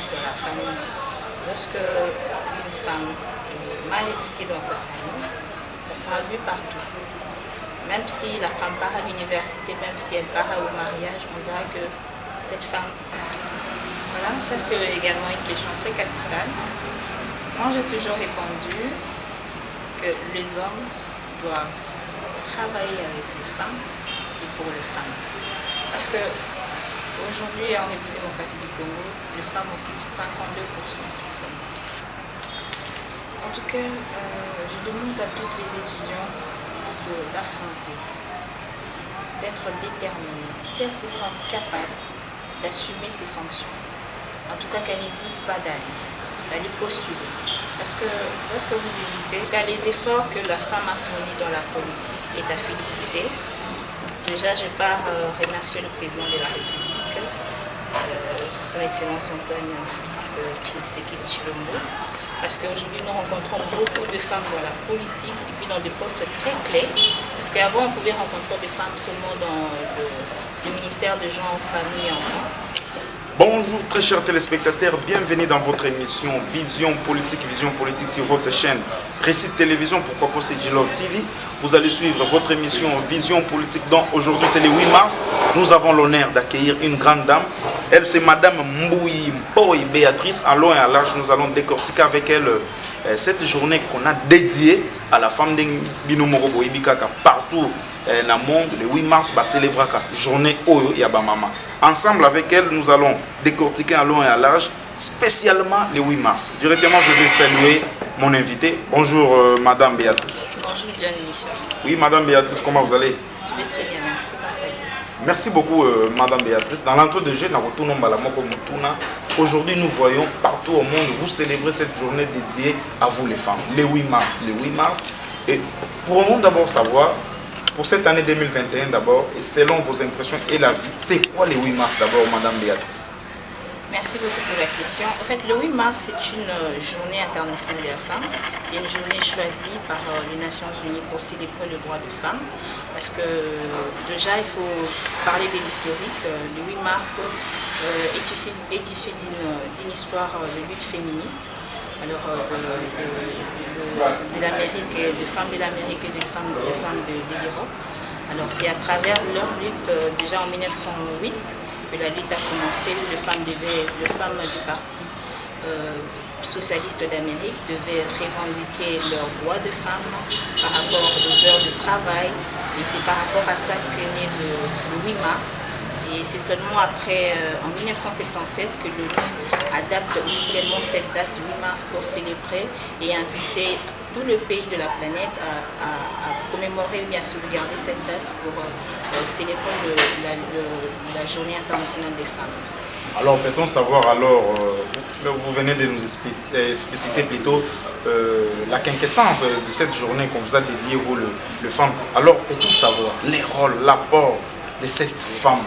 violence dans la famille. Lorsque une femme est mal éduquée dans sa famille, ça sera vu partout. Même si la femme part à l'université, même si elle part au mariage, on dira que cette femme... Voilà, ça c'est également une question très capitale. Moi j'ai toujours répondu que les hommes doivent travailler avec les femmes et pour les femmes. Parce que aujourd'hui en République démocratique du Congo, les femmes occupent 52% seulement. En tout cas, je demande à toutes les étudiantes d'affronter, d'être déterminées. Si elles se sentent capables d'assumer ces fonctions, en tout cas qu'elles n'hésitent pas d'aller postuler. Parce que lorsque vous hésitez, les efforts que la femme a fournis dans la politique est à féliciter. Déjà, je pars remercier le président de la République, son Excellence Antoine Félix Tshisekedi Tshilombo, parce qu'aujourd'hui nous rencontrons beaucoup de femmes dans la politique et puis dans des postes très clés. Parce qu'avant on pouvait rencontrer des femmes seulement dans le ministère de gens, famille et enfants. Bonjour très chers téléspectateurs, bienvenue dans votre émission Vision Politique sur votre chaîne Récit Télévision, pourquoi pas c'est Djilov TV. Vous allez suivre votre émission Vision Politique dont aujourd'hui c'est le 8 mars. Nous avons l'honneur d'accueillir une grande dame. Elle c'est Madame Mboui Mpoy Béatrice. À long et à large, nous allons décortiquer avec elle cette journée qu'on a dédiée à la femme d'Binomorobo Ibikaka partout dans le monde. Le 8 mars va célébrer la journée Oyo Yabamama. Ensemble avec elle, nous allons décortiquer à long et à large, spécialement le 8 mars. Directement, je vais saluer mon invité. Bonjour Madame Béatrice. Bonjour John Michel. Oui Madame Béatrice, comment vous allez? Je vais très bien, merci. Grâce à Dieu. Merci beaucoup Madame Béatrice. Dans l'entre-deux-jeux, aujourd'hui nous voyons partout au monde, vous célébrez cette journée dédiée à vous les femmes. Le 8 mars. Le 8 mars. Et pourrons-nous d'abord savoir, pour cette année 2021 d'abord, et selon vos impressions et la vie, c'est quoi le 8 mars d'abord, Madame Béatrice? Merci beaucoup pour la question. En fait, le 8 mars, c'est une journée internationale de la femme. C'est une journée choisie par les Nations Unies pour célébrer le droit des femmes. Parce que déjà, il faut parler de l'historique. Le 8 mars est issu d'une histoire de lutte féministe. Alors, de l'Amérique, des femmes de l'Amérique et des femmes de l'Europe. Alors c'est à travers leur lutte, déjà en 1908, que la lutte a commencé. Les femmes du Parti socialiste d'Amérique devaient revendiquer leurs droits de femmes par rapport aux heures de travail. Et c'est par rapport à ça qu'est né le 8 mars. Et c'est seulement après, en 1977, que l'ONU adapte officiellement cette date du 8 mars pour célébrer et inviter tous les pays de la planète à commémorer ou bien sauvegarder cette date pour célébrer la journée internationale des femmes. Alors peut-on savoir, alors, vous venez de nous expliciter plutôt la quinquessence de cette journée qu'on vous a dédiée, vous les femmes. Alors peut-on savoir les rôles, l'apport de cette femme,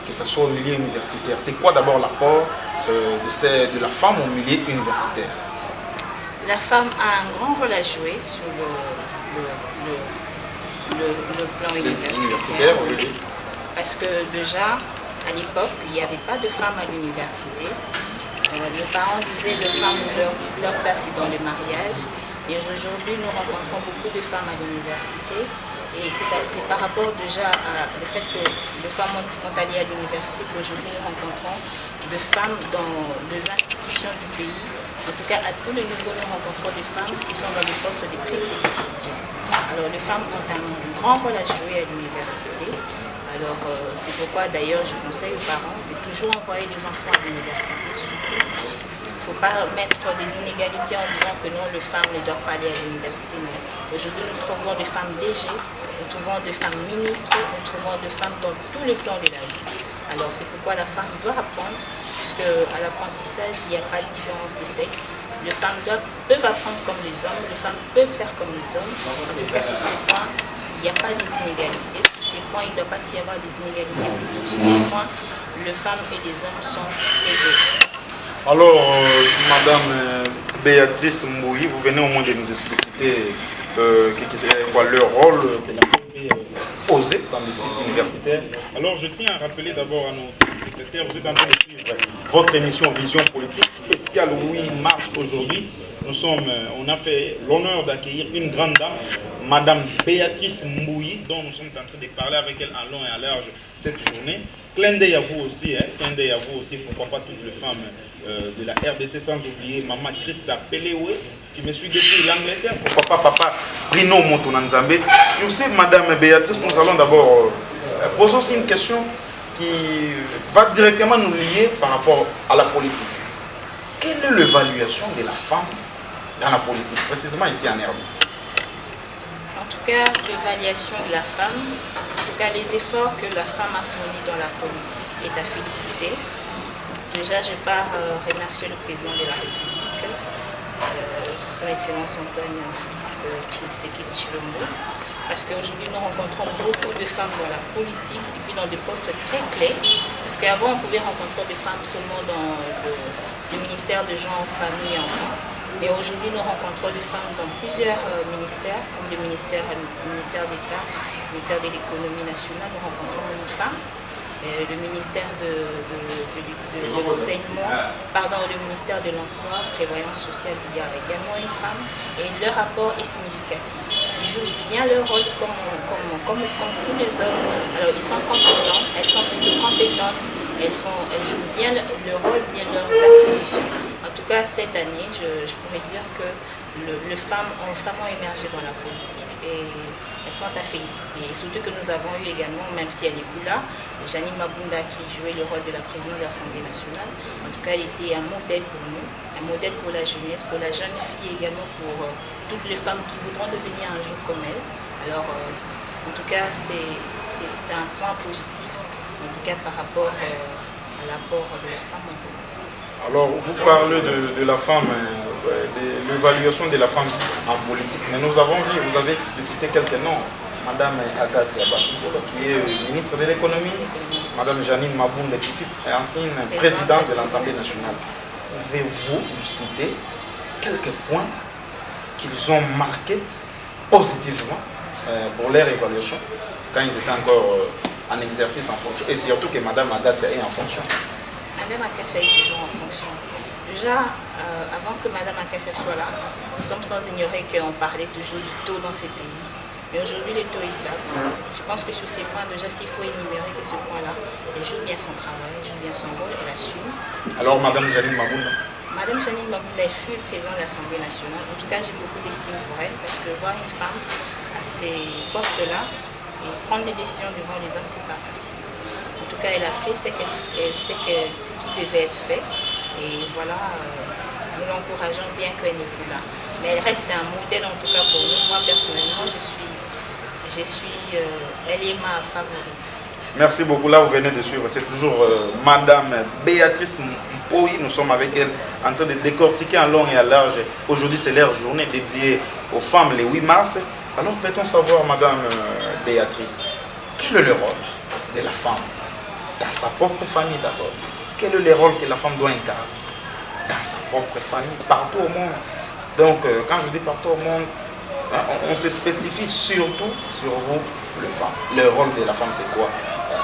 que ce soit au milieu universitaire? C'est quoi d'abord l'apport de la femme au milieu universitaire? La femme a un grand rôle à jouer sur le plan universitaire. Oui. Parce que déjà, à l'époque, il n'y avait pas de femmes à l'université. Les parents disaient que les femmes, leur place est dans le mariage. Et aujourd'hui, nous rencontrons beaucoup de femmes à l'université. Et c'est par rapport déjà au fait que les femmes ont allé à l'université qu'aujourd'hui nous rencontrons des femmes dans les institutions du pays. En tout cas, à tous les niveaux, nous rencontrons des femmes qui sont dans des postes de prise de décision. Alors, les femmes ont un grand rôle à jouer à l'université. Alors, c'est pourquoi d'ailleurs je conseille aux parents de toujours envoyer les enfants à l'université. Il ne faut pas mettre des inégalités en disant que non, les femmes ne doivent pas aller à l'université. Mais aujourd'hui, nous trouvons des femmes DG, nous trouvons des femmes ministres, nous trouvons des femmes dans tous les plans de la vie. Alors, c'est pourquoi la femme doit apprendre, puisque à l'apprentissage, il n'y a pas de différence de sexe. Les femmes peuvent apprendre comme les hommes, les femmes peuvent faire comme les hommes. En tout cas, sur ces points, il n'y a pas des inégalités. Sur ces points, il ne doit pas y avoir des inégalités. Sur ces points, les femmes et les hommes sont égaux. Alors, Madame Béatrice Mboui, vous venez au moins de nous expliciter leur rôle que la femme peut poser dans le site universitaire. Alors, je tiens à rappeler d'abord à nos téléspectateurs, vous êtes en train de suivre votre émission Vision Politique spéciale 8 mars aujourd'hui. On a fait l'honneur d'accueillir une grande dame, Madame Béatrice Mbouyi, dont nous sommes en train de parler avec elle en long et en large cette journée. Clin d'œil à vous aussi, clin d'œil à vous aussi, pourquoi pas toutes les femmes de la RDC, sans oublier Maman Christa Pelewe, qui me suit depuis l'Angleterre. Papa Bruno Motonanzambe. Sur ce, Madame Béatrice, nous allons d'abord poser aussi une question qui va directement nous lier par rapport à la politique. Quelle est l'évaluation de la femme dans la politique, précisément ici en RDC? En tout cas, l'évaluation de la femme, en tout cas les efforts que la femme a fournis dans la politique est à féliciter. Déjà, je pars remercier le président de la République, son Excellence Antoine Félix Tshisekedi Tshilombo, parce qu'aujourd'hui nous rencontrons beaucoup de femmes dans la politique et puis dans des postes très clés, parce qu'avant on pouvait rencontrer des femmes seulement dans le ministère de genre, famille et enfants, mais aujourd'hui nous rencontrons des femmes dans plusieurs ministères, comme le ministère d'État, le ministère de l'économie nationale, nous rencontrons une femme. Le ministère de l'enseignement, le ministère de l'emploi, prévoyance sociale, il y a également une femme et leur rapport est significatif. Ils jouent bien leur rôle comme tous les hommes. Alors ils sont compétents, elles sont plutôt compétentes, elles jouent bien leur rôle, bien leurs attributions. En tout cas, cette année, je pourrais dire que les femmes ont vraiment émergé dans la politique et elles sont à féliciter. Et surtout que nous avons eu également, même si elle n'est plus là, Janine Mabunda qui jouait le rôle de la présidente de l'Assemblée nationale. En tout cas, elle était un modèle pour nous, un modèle pour la jeunesse, pour la jeune fille et également pour toutes les femmes qui voudront devenir un jour comme elle. Alors, en tout cas, c'est un point positif, en tout cas par rapport à l'apport de la femme en politique. Alors, vous parlez de la femme, de l'évaluation de la femme en politique, mais nous avons vu, vous avez explicité quelques noms. Madame Agassi Abakoukoula, qui est ministre de l'économie, Madame Janine Mabunda, qui est ancienne présidente de l'Assemblée nationale. Pouvez-vous nous citer quelques points qu'ils ont marqués positivement pour leur évaluation quand ils étaient encore en exercice en fonction, et surtout que Madame Agassi est en fonction? Madame Akassia est toujours en fonction. Déjà, avant que Madame Akassia soit là, nous sommes sans ignorer qu'on parlait toujours du taux dans ces pays. Mais aujourd'hui, le taux est stable. Je pense que sur ces points, déjà, s'il faut énumérer que ce point-là, elle joue bien son travail, elle joue bien son rôle, elle assume. Alors, Madame Janine Mabunda? Madame Janine Mabunda fut le président de l'Assemblée nationale. En tout cas, j'ai beaucoup d'estime pour elle, parce que voir une femme à ces postes-là et prendre des décisions devant les hommes, c'est pas facile. En tout cas, elle a fait ce qui devait être fait. Et voilà, nous l'encourageons bien qu'elle n'est plus là. Mais elle reste un modèle en tout cas pour nous. Moi, personnellement, elle est ma favorite. Merci beaucoup. Là, vous venez de suivre. C'est toujours Madame Béatrice Mbouyi. Nous sommes avec elle en train de décortiquer en long et en large. Aujourd'hui, c'est leur journée dédiée aux femmes, le 8 mars. Alors, peut-on savoir, Madame Béatrice, quel est le rôle de la femme dans sa propre famille d'abord? Quel est le rôle que la femme doit incarner dans sa propre famille, partout au monde? Donc, quand je dis partout au monde, on se spécifie surtout sur vous, les femmes. Le rôle de la femme, c'est quoi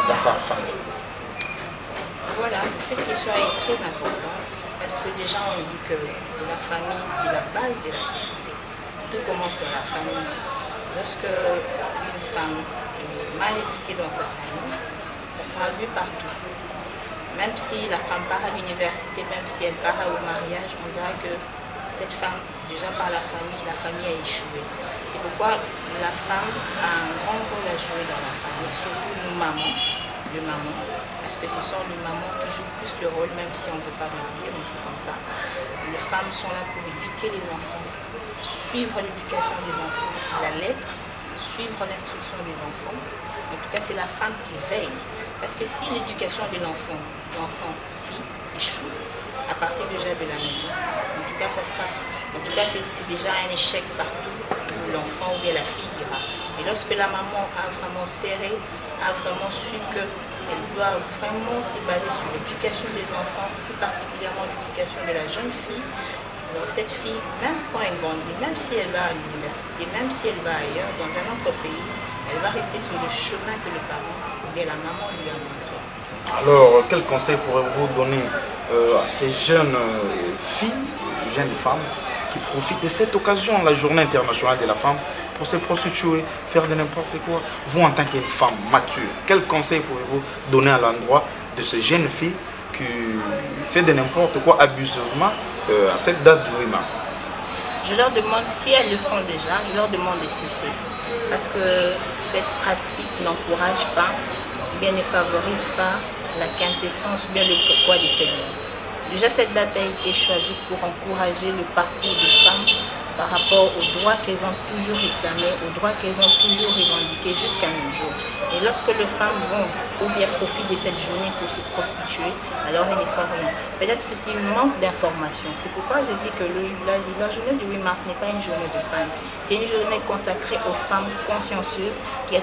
dans sa famille? Voilà, cette question est très importante parce que déjà on dit que la famille, c'est la base de la société. Tout commence dans la famille. Lorsque une femme est mal éduquée dans sa famille, ça sera vu partout. Même si la femme part à l'université, même si elle part au mariage, on dira que cette femme, déjà par la famille a échoué. C'est pourquoi la femme a un grand rôle à jouer dans la famille, surtout nous mamans, parce que ce sont les mamans qui jouent plus le rôle, même si on ne peut pas le dire, mais c'est comme ça. Les femmes sont là pour éduquer les enfants, suivre l'éducation des enfants à la lettre, suivre l'instruction des enfants. En tout cas, c'est la femme qui veille. Parce que si l'éducation de l'enfant, fille, échoue, à partir déjà de la maison, c'est déjà un échec partout où l'enfant ou bien la fille ira. Et lorsque la maman a vraiment serré, a vraiment su qu'elle doit vraiment se baser sur l'éducation des enfants, plus particulièrement l'éducation de la jeune fille, alors cette fille, même quand elle grandit, même si elle va à l'université, même si elle va ailleurs, dans un autre pays, Elle va rester sur le chemin que le parent ou bien la maman lui a montré. Alors, quel conseil pourrez-vous donner à ces jeunes filles, jeunes femmes, qui profitent de cette occasion, la journée internationale de la femme, pour se prostituer, faire de n'importe quoi? Vous, en tant qu'une femme mature, quel conseil pourrez-vous donner à l'endroit de ces jeunes filles qui font de n'importe quoi abusivement à cette date du 8 mars? Je leur demande, si elles le font déjà, je leur demande de cesser. Parce que cette pratique n'encourage pas, ou bien ne favorise pas la quintessence ou bien le pourquoi de cette date. Déjà, cette date a été choisie pour encourager le parcours des femmes par rapport aux droits qu'elles ont toujours réclamés, aux droits qu'elles ont toujours revendiqués jusqu'à nos jours. Et lorsque les femmes vont ou bien profitent de cette journée pour se prostituer, alors elles ne font rien. Peut-être que c'est un manque d'information. C'est pourquoi je dis que la journée du 8 mars n'est pas une journée de panne. C'est une journée consacrée aux femmes consciencieuses qui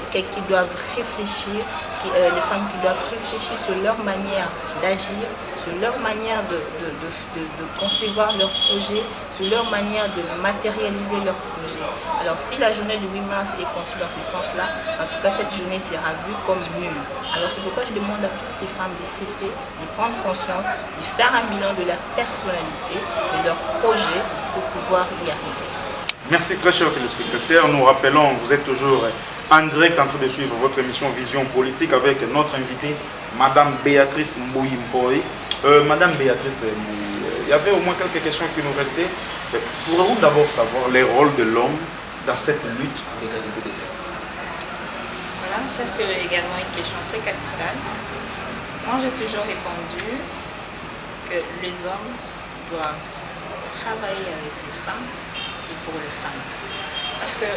doivent réfléchir, les femmes qui doivent réfléchir sur leur manière d'agir, sur leur manière de concevoir leurs projets, sur leur manière de matérialiser leurs projets. Alors si la journée du 8 mars est conçue dans ce sens-là, en tout cas cette journée sera vue comme nulle. Alors c'est pourquoi je demande à toutes ces femmes de cesser, de prendre conscience, de faire un bilan de leur personnalité, de leur projet pour pouvoir y arriver. Merci très chers téléspectateurs. Nous rappelons, vous êtes toujours en direct en train de suivre votre émission Vision Politique avec notre invitée, Madame Béatrice Mbouyi-Mboye. Madame Béatrice Mbouyi, il y avait au moins quelques questions qui nous restaient. Pourrez-vous d'abord savoir les rôles de l'homme dans cette lutte d'égalité des sexes? Voilà, ça c'est également une question très capitale. Moi j'ai toujours répondu que les hommes doivent travailler avec les femmes et pour les femmes. Parce que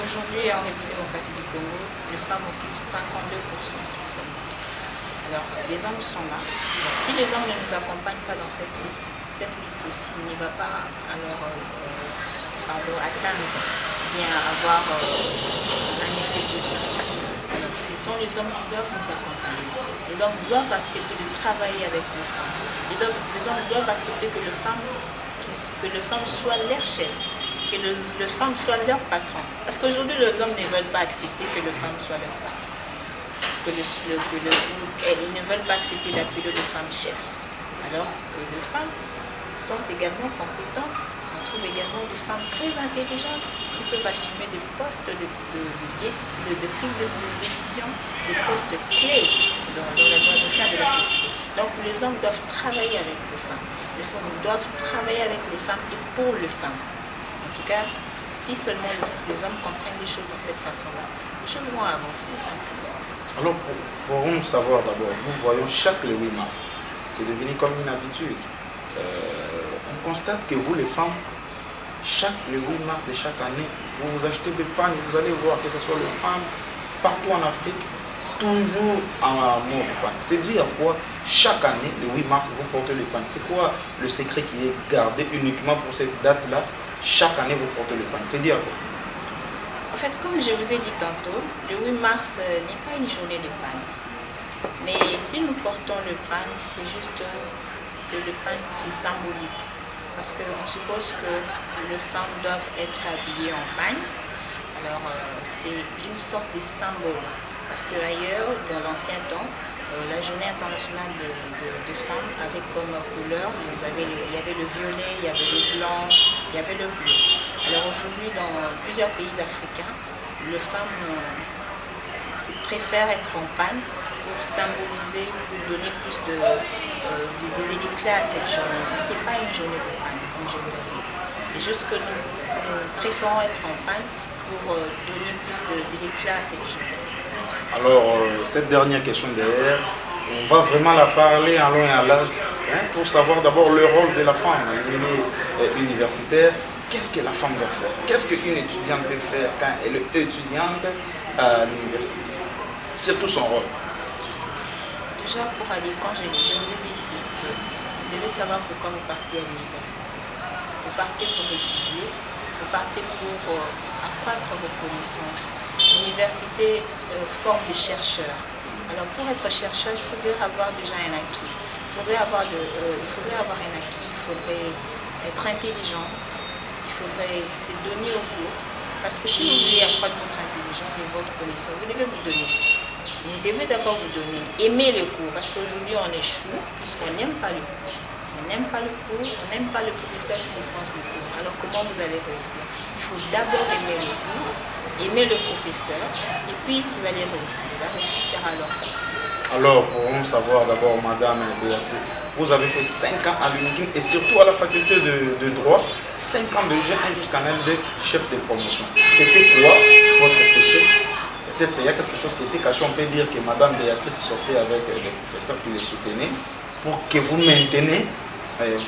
aujourd'hui, en République démocratique du Congo, les femmes occupent 52% seulement. Alors, les hommes sont là. Si les hommes ne nous accompagnent pas dans cette lutte aussi n'y va pas alors atteindre, bien avoir un effet positif. Alors, ce sont les hommes qui doivent nous accompagner. Les hommes doivent accepter de travailler avec les femmes. Les hommes doivent accepter que les femmes soient leurs chefs, que les femmes soient leurs patrons. Parce qu'aujourd'hui, les hommes ne veulent pas accepter que les femmes soient leurs patrons. Ils ne veulent pas accepter d'appeler les femmes chefs. Alors que les femmes sont également compétentes. On trouve également des femmes très intelligentes qui peuvent assumer des postes de prise de décision, des postes clés au sein de la société. Donc les hommes doivent travailler avec les femmes. Les femmes doivent travailler avec les femmes et pour les femmes. En tout cas, si seulement les hommes comprennent les choses de cette façon-là, les choses vont avancer simplement. Alors, pour savoir d'abord, nous voyons chaque le 8 mars, c'est devenu comme une habitude. On constate que vous, les femmes, chaque le 8 mars de chaque année, vous vous achetez des pagnes, vous allez voir que ce soit les femmes, partout en Afrique, toujours en mode pagne. C'est dû à quoi chaque année, le 8 mars, vous portez le pagne. C'est quoi le secret qui est gardé uniquement pour cette date-là? Chaque année, vous portez le pagne. C'est dû à quoi? En fait, comme je vous ai dit tantôt, le 8 mars n'est pas une journée de panne. Mais si nous portons le pagne, c'est juste que le pagne, c'est symbolique. Parce qu'on suppose que les femmes doivent être habillées en pagne. Alors, c'est une sorte de symbole. Parce qu'ailleurs, dans l'ancien temps, la journée internationale de femmes avait comme couleur, il y avait le violet, il y avait le blanc, il y avait le bleu. Alors aujourd'hui, dans plusieurs pays africains, les femmes préfèrent être en panne pour symboliser, pour donner plus d'éclat à cette journée. Mais ce n'est pas une journée de panne, comme je vous l'ai dit. C'est juste que nous préférons être en panne pour donner plus d'éclat à cette journée. Alors, cette dernière question derrière, on va vraiment la parler en long et en large, pour savoir d'abord le rôle de la femme universitaire. Qu'est-ce que la femme doit faire? Qu'est-ce qu'une étudiante peut faire quand elle est étudiante à l'université? Surtout son rôle. Déjà, pour aller, quand je vous ai dit ici, vous devez savoir pourquoi vous partez à l'université. Vous partez pour étudier, vous partez pour accroître vos connaissances. L'université forme des chercheurs. Alors pour être chercheur, il faudrait avoir déjà un acquis. Il faudrait avoir un acquis, il faudrait être intelligent, il faudrait se donner au cours. Parce que si vous voulez accroître votre intelligence et votre connaissance, vous devez vous donner. Vous devez d'abord vous donner. Aimer le cours, parce qu'aujourd'hui on échoue, puisqu'on n'aime pas le cours. On n'aime pas le cours, on n'aime pas le professeur qui dispense le cours. Alors comment vous allez réussir? Il faut d'abord aimer le cours, aimer le professeur, et puis vous allez réussir. La réussite sera alors facile. Alors, pourrons savoir d'abord, Madame Béatrice, vous avez fait 5 ans à l'UNIKIN et surtout à la faculté de droit, 5 ans de G1 jusqu'en LD, chef de promotion. C'était quoi votre secret? Peut-être il y a quelque chose qui était caché, on peut dire que Madame Béatrice sortait avec les professeurs qui les soutenaient pour que vous maintenez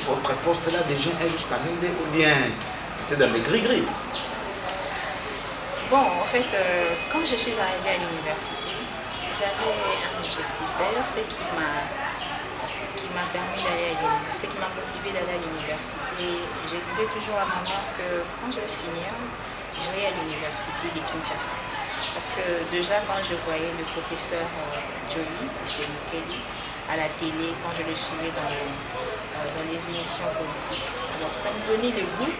votre poste là de G1 jusqu'en LD ou bien c'était dans les gris-gris? Bon, en fait, quand je suis arrivée à l'université, j'avais un objectif. D'ailleurs, ce qui m'a permis d'aller à l'université, ce qui m'a motivé d'aller à l'université, je disais toujours à maman que quand je vais finir, j'irai à l'université de Kinshasa. Parce que déjà, quand je voyais le professeur Joly, c'est Kelly, à la télé, quand je le suivais dans les émissions politiques, alors ça me donnait le goût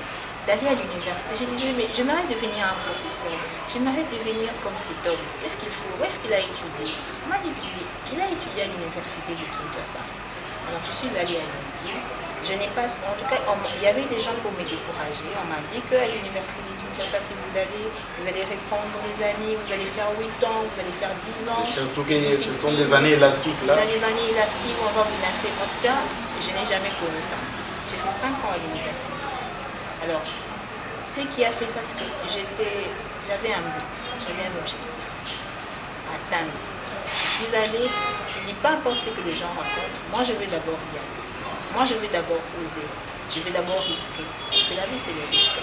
d'aller à l'université. Je disais, mais j'aimerais devenir un professeur, j'aimerais devenir comme cet homme. Qu'est-ce qu'il faut? Où est-ce qu'il a étudié? On m'a dit qu'il a étudié à l'université de Kinshasa. Alors je suis allée à l'UNIKIN. Je n'ai pas, en tout cas, il y avait des gens pour me décourager. On m'a dit qu'à l'université de Kinshasa, si vous allez répondre les années, vous allez faire 8 ans, vous allez faire 10 ans. Surtout que ce sont des années élastiques là. Ce sont des années élastiques, on va vous la faire. En tout cas, je n'ai jamais connu ça. J'ai fait 5 ans à l'université. Alors, ce qui a fait ça, c'est que j'avais un but, j'avais un objectif à atteindre. Je suis allée, je dis pas importe ce que les gens racontent, moi je vais d'abord y aller. Moi je vais d'abord oser, je vais d'abord risquer. Parce que la vie c'est le risque.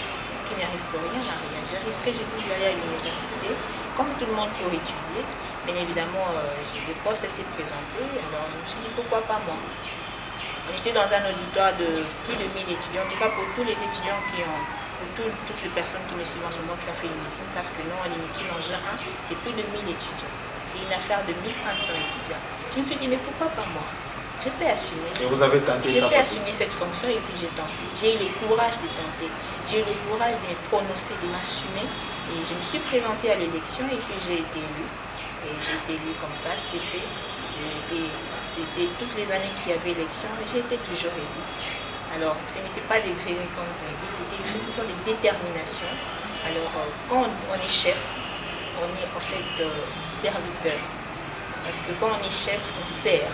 Qui ne risque rien n'a rien. J'ai risqué, je suis allée à l'université, comme tout le monde pour étudier. Bien évidemment, le poste s'est présenté, alors je me suis dit pourquoi pas moi. On était dans un auditoire de plus de 1000 étudiants, en tout cas pour tous les étudiants pour toutes les personnes qui me suivent en ce moment qui ont fait l'UNIKIN savent que non, à l'UNIKIN en G1, c'est plus de 1000 étudiants. C'est une affaire de 1500 étudiants. Je me suis dit, mais pourquoi pas moi? Je peux assumer ça. Et vous avez tenté ça? Je peux assumer cette fonction et puis j'ai tenté. J'ai eu le courage de tenter. J'ai eu le courage de me prononcer, de m'assumer. Et je me suis présentée à l'élection et puis j'ai été élue. Et j'ai été élue comme ça, CP. C'était toutes les années qu'il y avait élection, mais j'ai été toujours élue. Alors, ce n'était pas des grilles comme vous dites, c'était une question de détermination. Alors, quand on est chef, on est en fait serviteur. Parce que quand on est chef, on sert.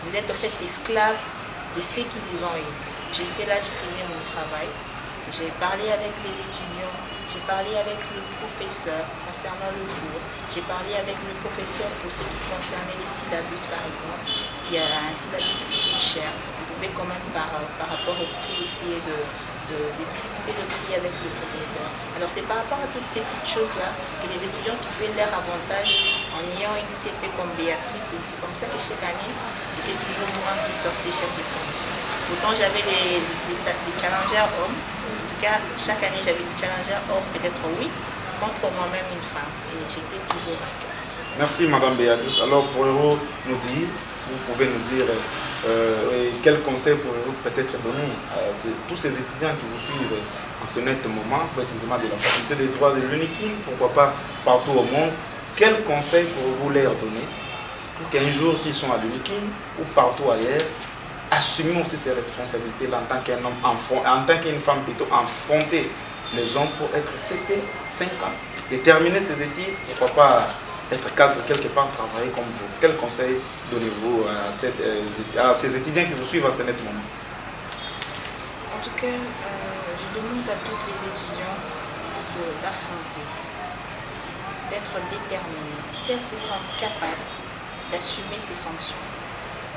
Vous êtes en fait esclave de ceux qui vous ont élu. J'étais là, je faisais mon travail. J'ai parlé avec les étudiants, j'ai parlé avec le professeur concernant le cours, j'ai parlé avec le professeur pour ce qui concernait les syllabus par exemple. S'il y a un syllabus qui coûte cher, vous pouvez quand même par rapport au prix essayer de discuter le prix avec le professeur. Alors c'est par rapport à toutes ces petites choses-là que les étudiants trouvaient leur avantage en ayant une CP comme Béatrice. C'est comme ça que chaque année, c'était toujours moi qui sortais chef de promotion. Pourtant j'avais les challengers hommes. En tout cas, chaque année j'avais des challengers hommes, peut-être 8, contre moi-même une femme. Et j'étais toujours vainqueur. Merci Madame Béatrice. Alors pourrez-vous nous dire, si vous pouvez nous dire, quel conseil pourrez-vous peut-être donner à tous ces étudiants qui vous suivent en ce net moment, précisément de la faculté des droits de l'UNIKIN, pourquoi pas partout au monde, quel conseil pourrez-vous leur donner pour qu'un jour, s'ils sont à l'UNIKIN ou partout ailleurs, assumer aussi ces responsabilités-là en tant qu'un homme, en tant qu'une femme plutôt, affronter les hommes pour être CP 5 ans, déterminer ses études, pourquoi pas être cadre quelque part, travailler comme vous. Quel conseil donnez-vous à ces étudiants qui vous suivent à ce net moment? En tout cas, je demande à toutes les étudiantes d'affronter, d'être déterminées. Si elles se sentent capables d'assumer ces fonctions,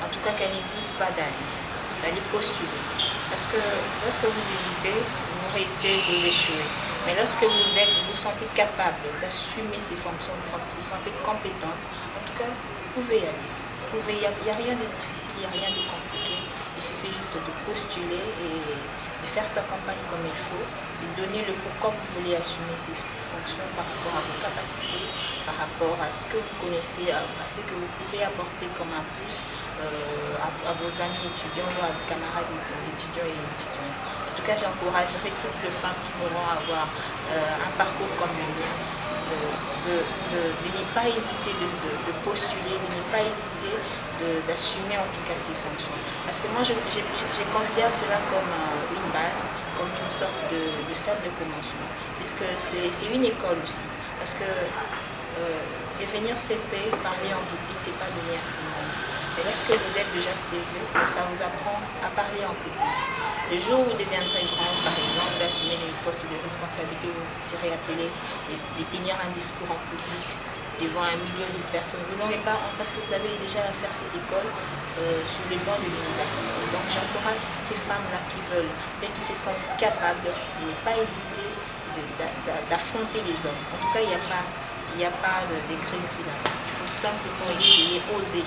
en tout cas qu'elles n'hésitent pas d'aller postuler. Parce que lorsque vous hésitez, vous restez, vous échouez. Mais lorsque vous sentez capable d'assumer ces fonctions, vous vous sentez compétente, en tout cas, vous pouvez y aller. Il n'y a rien de difficile, il n'y a rien de compliqué. Il suffit juste de postuler et de faire sa campagne comme il faut, de donner le pourquoi vous voulez assumer ces fonctions par rapport à vos capacités, par rapport à ce que vous connaissez, à ce que vous pouvez apporter comme un plus à vos amis étudiants ou à vos camarades étudiants et étudiantes. En tout cas, j'encouragerai toutes les femmes qui voudront avoir un parcours comme le mien, de ne pas hésiter de postuler, de ne pas hésiter d'assumer en tout cas ces fonctions. Parce que moi, je considère cela comme une base, comme une sorte de faible commencement, puisque c'est une école aussi. Parce que devenir CP, parler en public, c'est pas devenir tout le monde. Et lorsque vous êtes déjà CP, ça vous apprend à parler en public. Le jour où vous deviendrez grand, par exemple, d'assumer des postes de responsabilité, où vous serez appelé de tenir un discours en public devant un million de personnes, vous n'aurez pas, parce que vous avez déjà à faire cette école sur les bancs de l'université. Donc j'encourage ces femmes-là qui veulent, dès qu'ils se sentent capables, de ne pas hésiter d'affronter les hommes. En tout cas, il n'y a pas de gris-gris là. Il faut simplement essayer, oser.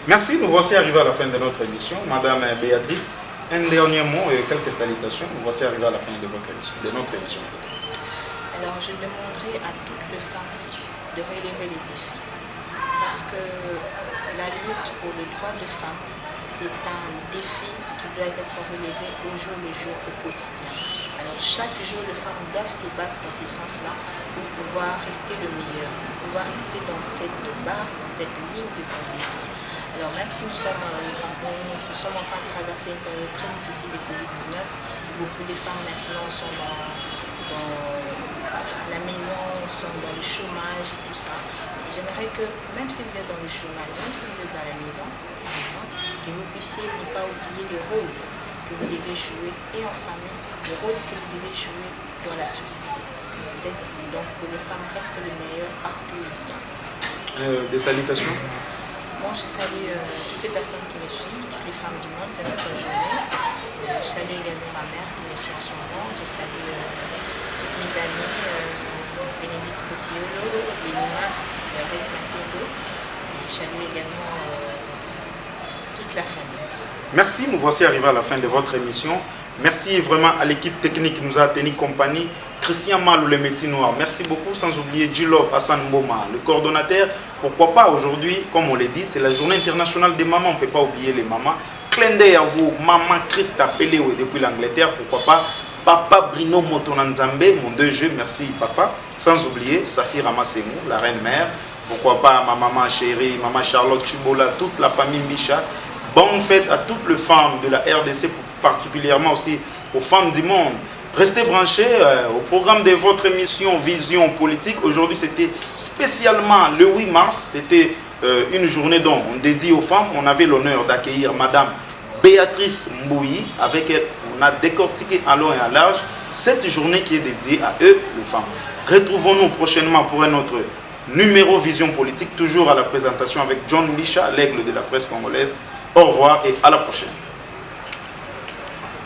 Merci, nous voici arrivés à la fin de notre émission. Madame Béatrice, un dernier mot et quelques salutations. Nous voici arrivés à la fin de notre émission. Alors, je demanderai à toutes les femmes de relever les défis. Parce que la lutte pour les droits des femmes, c'est un défi qui doit être relevé au jour le jour, au quotidien. Alors, chaque jour, les femmes doivent se battre dans ce sens-là pour pouvoir rester le meilleur, pour pouvoir rester dans cette barre, dans cette ligne de conduite. Alors même si nous sommes en train de traverser une période très difficile de Covid-19, beaucoup de femmes maintenant sont dans la maison, sont dans le chômage et tout ça. J'aimerais que même si vous êtes dans le chômage, même si vous êtes dans la maison, par exemple, que vous puissiez ne pas oublier le rôle que vous devez jouer et en famille, le rôle que vous devez jouer dans la société. Donc que les femmes restent les meilleures partout où elles sont. Des salutations. Bon, je salue toutes les personnes qui me suivent, toutes les femmes du monde, c'est notre journée. Je salue également ma mère qui me suit en ce moment. Je salue toutes mes amis, Bénédicte Potiolo, Bénimas, Red Matélo. Je salue également toute la famille. Merci, nous voici arrivés à la fin de votre émission. Merci vraiment à l'équipe technique qui nous a tenu compagnie. Christian Malou, le métier noir. Merci beaucoup, sans oublier Djilo Hassan Mboma, le coordonnateur. Pourquoi pas aujourd'hui, comme on l'a dit, c'est la journée internationale des mamans. On ne peut pas oublier les mamans. Clin d'œil à vous, maman Christa Pelé depuis l'Angleterre. Pourquoi pas Papa Brino Motonanzambe, mon deux jeux. Merci papa. Sans oublier Safi Ramasemou, la reine mère. Pourquoi pas ma maman chérie, maman Charlotte Chubola, toute la famille Micha. Bonne fête à toutes les femmes de la RDC, particulièrement aussi aux femmes du monde. Restez branchés au programme de votre émission Vision Politique. Aujourd'hui, c'était spécialement le 8 mars. C'était une journée dont on dédie aux femmes. On avait l'honneur d'accueillir Madame Béatrice Mbouyi. Avec elle, on a décortiqué à long et à large cette journée qui est dédiée à eux, les femmes. Retrouvons-nous prochainement pour un autre numéro Vision Politique, toujours à la présentation avec John Micha, l'aigle de la presse congolaise. Au revoir et à la prochaine.